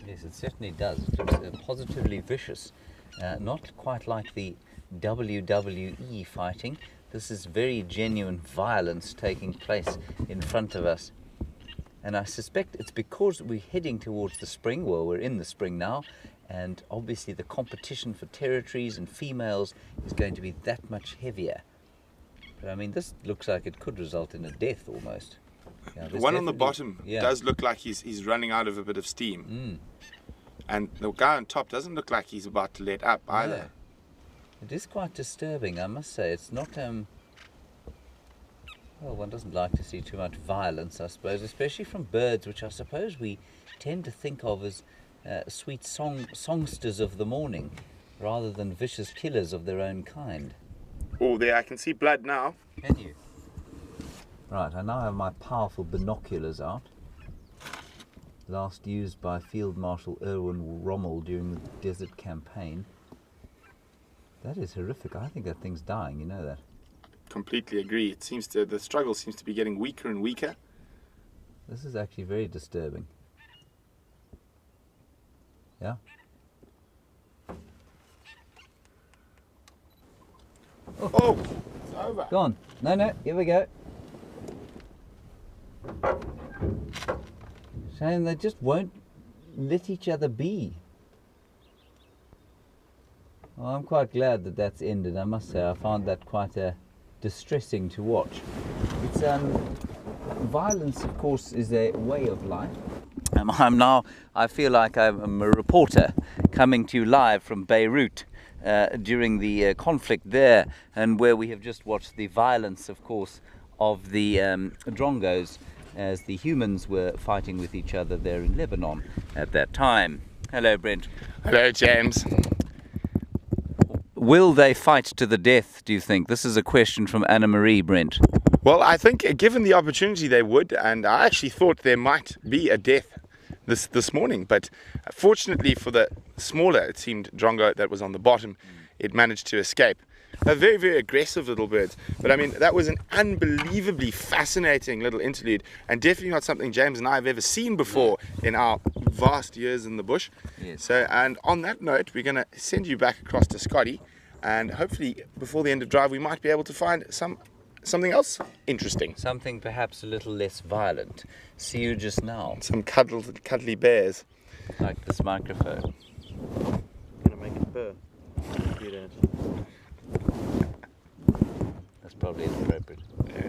Yes, it certainly does. It looks positively vicious. Not quite like the WWE fighting. This is very genuine violence taking place in front of us. And I suspect it's because we're heading towards the spring. Well, we're in the spring now. And obviously the competition for territories and females is going to be that much heavier. But I mean, this looks like it could result in a death almost. Yeah, The one on the bottom does look like he's running out of a bit of steam. And the guy on top doesn't look like he's about to let up either. No. It is quite disturbing, I must say. It's not, well, one doesn't like to see too much violence, I suppose, especially from birds, which I suppose we tend to think of as sweet songsters of the morning, rather than vicious killers of their own kind. Oh, there, I can see blood now. Can you? Right, I now have my powerful binoculars out. Last used by Field Marshal Erwin Rommel during the Desert Campaign. That is horrific. I think that thing's dying, you know that. Completely agree. It seems to, the struggle seems to be getting weaker and weaker. This is actually very disturbing. Yeah? Oh, it's over. Go on. No, here we go. Shame they just won't let each other be. Well, I'm quite glad that that's ended, I must say. I found that quite distressing to watch. It's violence, of course, is a way of life. I feel like I'm a reporter coming to you live from Beirut during the conflict there, and where we have just watched the violence, of course, of the Drongos as the humans were fighting with each other there in Lebanon at that time. Hello, Brent. Hello, James. Will they fight to the death, do you think? This is a question from Anna Marie, Brent. Well, I think given the opportunity they would, and I actually thought there might be a death this morning, but fortunately for the smaller, it seemed, Drongo that was on the bottom, it managed to escape. Very, very aggressive little birds. But I mean, that was an unbelievably fascinating little interlude, and definitely not something James and I have ever seen before in our vast years in the bush. Yes. So, and on that note, we're going to send you back across to Scotty, and hopefully before the end of drive we might be able to find something else interesting. Something perhaps a little less violent. See you just now. Some cuddly bears. Like this microphone. I'm gonna make it burr. That's probably inappropriate. Yeah.